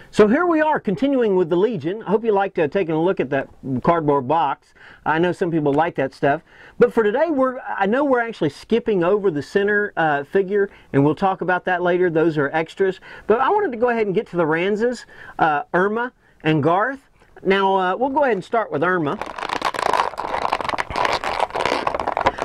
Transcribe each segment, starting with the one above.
So here we are, continuing with the Legion. I hope you liked taking a look at that cardboard box. I know some people like that stuff. But for today, I know we're actually skipping over the center figure, and we'll talk about that later. Those are extras. But I wanted to go ahead and get to the Ranzas, Irma and Garth. Now, we'll go ahead and start with Irma.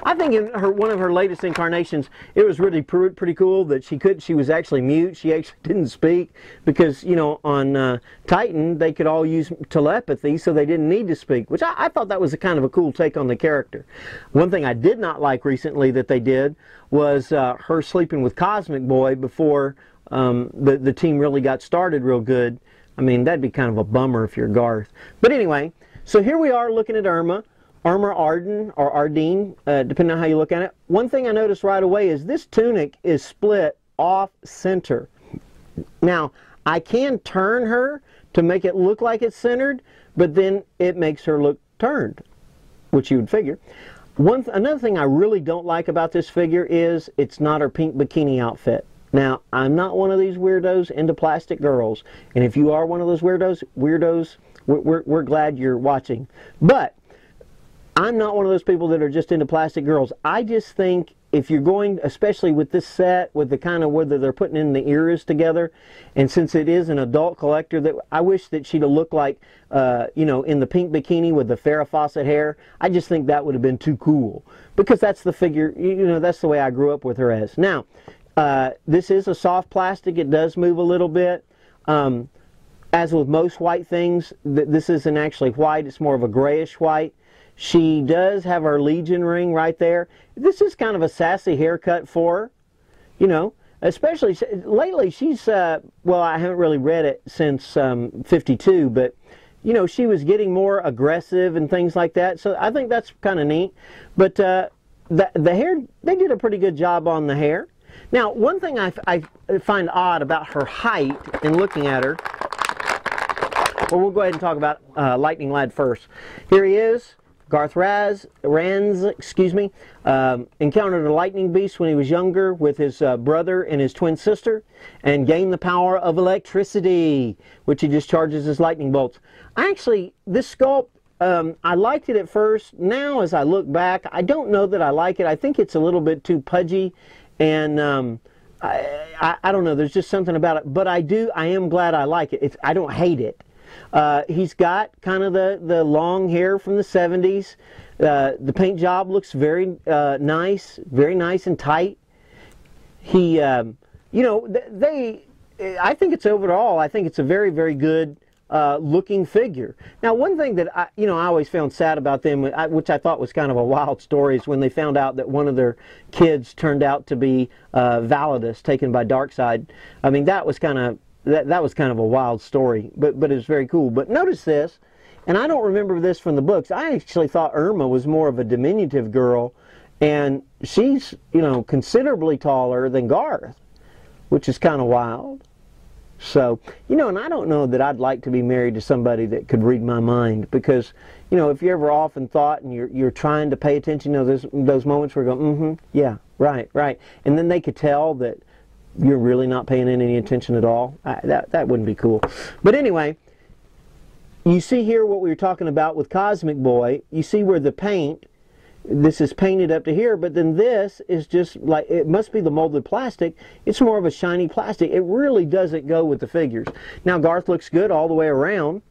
I think in one of her latest incarnations, it was really pretty cool that she was actually mute. She actually didn't speak because, you know, on Titan, they could all use telepathy, so they didn't need to speak, which I thought that was a kind of a cool take on the character. One thing I did not like recently that they did was her sleeping with Cosmic Boy before the team really got started real good. I mean, that'd be kind of a bummer if you're Garth. But anyway, so here we are looking at Irma. Irma Arden, or Ardeen, depending on how you look at it. One thing I noticed right away is this tunic is split off center. Now, I can turn her to make it look like it's centered, but then it makes her look turned, which you would figure. Another thing I really don't like about this figure is it's not her pink bikini outfit. Now, I'm not one of these weirdos into plastic girls, and if you are one of those weirdos, we're glad you're watching. But I'm not one of those people that are just into plastic girls. I just think if you're going, especially with this set, with the kind of whether they're putting in the eras together, and since it is an adult collector, that I wish that she'd have looked like, you know, in the pink bikini with the Farrah Fawcett hair. I just think that would have been too cool, because that's the figure, you know, that's the way I grew up with her as. Now, this is a soft plastic. It does move a little bit. As with most white things, this isn't actually white. It's more of a grayish white. She does have her Legion ring right there. This is kind of a sassy haircut for her, you know, especially lately she's, well, I haven't really read it since 52, but, you know, she was getting more aggressive and things like that, so I think that's kind of neat. But the hair, they did a pretty good job on the hair. Now, one thing I find odd about her height in looking at her, well, we'll go ahead and talk about Lightning Lad first. Here he is. Garth Ranz, excuse me, encountered a lightning beast when he was younger with his brother and his twin sister, and gained the power of electricity, which he discharges as lightning bolts. Actually, this sculpt, I liked it at first. Now, as I look back, I don't know that I like it. I think it's a little bit too pudgy, and I don't know. There's just something about it. But I am glad I like it. I don't hate it. He's got kind of the long hair from the 70s. The paint job looks very nice and tight. He, you know, I think it's overall, I think it's a very, very good looking figure. Now, one thing that I always found sad about them, which I thought was kind of a wild story, is when they found out that one of their kids turned out to be Validus, taken by Darkseid. I mean, that was kind of a wild story, but it was very cool. But notice this, and I don't remember this from the books. I actually thought Irma was more of a diminutive girl, and she's, you know, considerably taller than Garth, which is kind of wild. So, you know, and I don't know that I'd like to be married to somebody that could read my mind, because, you know, if you ever often thought and you're trying to pay attention to those moments where you go, yeah, right, and then they could tell that you're really not paying any attention at all. That wouldn't be cool. But anyway, you see here what we were talking about with Cosmic Boy. You see where the paint, this is painted up to here, but then this is just like, it must be the molded plastic. It's more of a shiny plastic. It really doesn't go with the figures. Now, Garth looks good all the way around,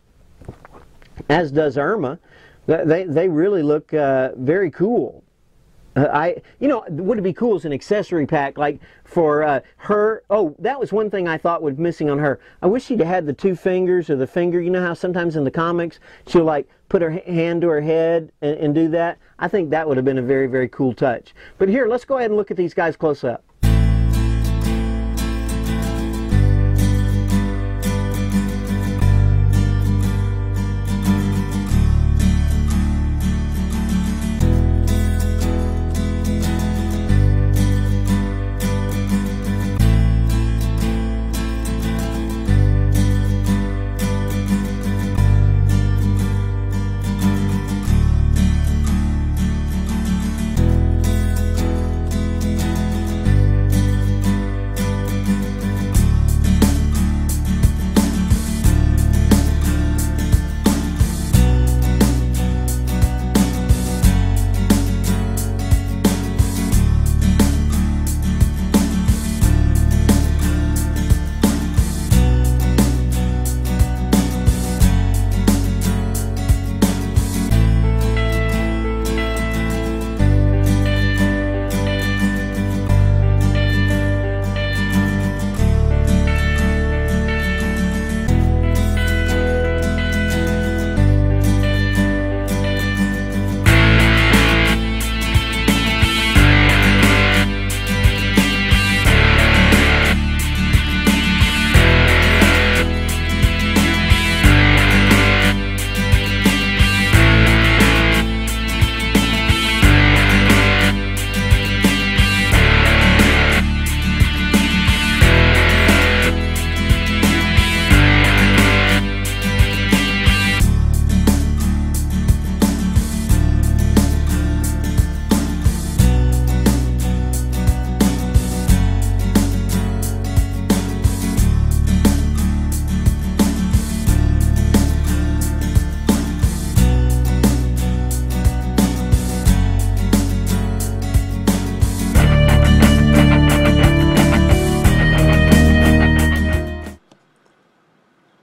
as does Irma. They really look very cool. You know, would it be cool as an accessory pack, like for her? Oh, that was one thing I thought was missing on her. I wish she'd had the two fingers, or the finger. You know how sometimes in the comics she'll like put her hand to her head and do that? I think that would have been a very, very cool touch. But here, let's go ahead and look at these guys close up.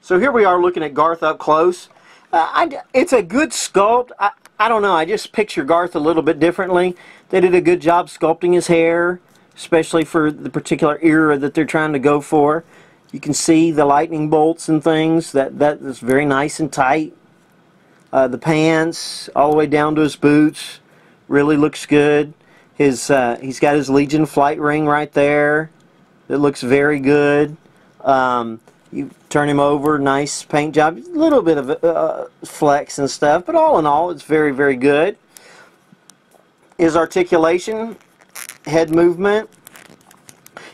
So here we are looking at Garth up close. It's a good sculpt. I don't know, I just picture Garth a little bit differently. They did a good job sculpting his hair, especially for the particular era that they're trying to go for. You can see the lightning bolts and things. That is very nice and tight. The pants, all the way down to his boots, really looks good. He's got his Legion flight ring right there. It looks very good. You turn him over, nice paint job, a little bit of flex and stuff, but all in all, it's very, very good. His articulation, head movement.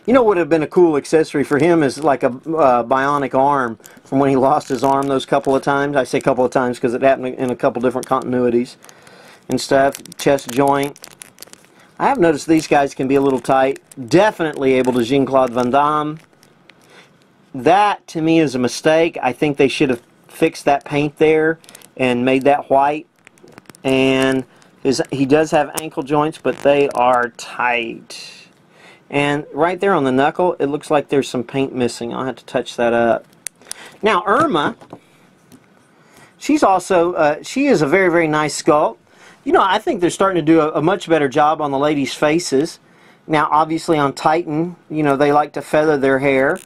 You know what would have been a cool accessory for him is like a bionic arm from when he lost his arm those couple of times. I say couple of times because it happened in a couple different continuities and stuff. Chest joint. I have noticed these guys can be a little tight. Definitely able to Jean-Claude Van Damme. That, to me, is a mistake. I think they should have fixed that paint there and made that white. And he does have ankle joints, but they are tight. And right there on the knuckle, it looks like there's some paint missing. I'll have to touch that up. Now, Irma, she's also, she is a very, very nice sculpt. You know, I think they're starting to do a much better job on the ladies' faces. Now, obviously on Titan, you know, they like to feather their hair.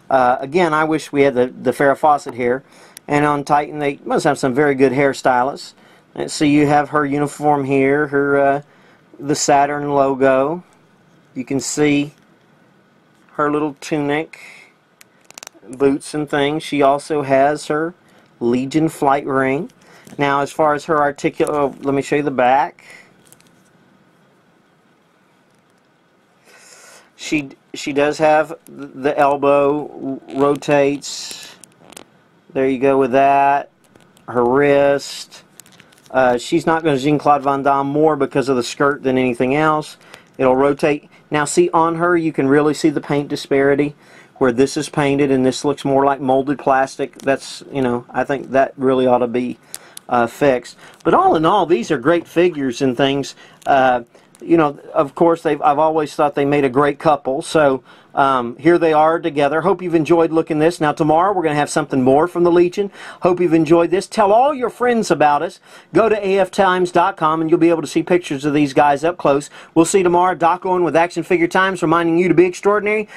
Again, I wish we had the Farrah Fawcett hair. And on Titan, they must have some very good hairstylists. And so you have her uniform here, her the Saturn logo. You can see her little tunic, boots and things. She also has her Legion flight ring. Now, as far as her let me show you the back. She does have the elbow rotates. There you go with that. Her wrist. She's not going to Jean-Claude Van Damme more because of the skirt than anything else. It'll rotate. Now, see, on her you can really see the paint disparity where this is painted and this looks more like molded plastic. That's, you know, I think that really ought to be fixed. But all in all, these are great figures and things. You know, of course, I've always thought they made a great couple. So here they are together. Hope you've enjoyed looking this. Now tomorrow we're going to have something more from the Legion. Hope you've enjoyed this. Tell all your friends about us. Go to aftimes.com and you'll be able to see pictures of these guys up close. We'll see you tomorrow. Doc Owen with Action Figure Times reminding you to be extraordinary.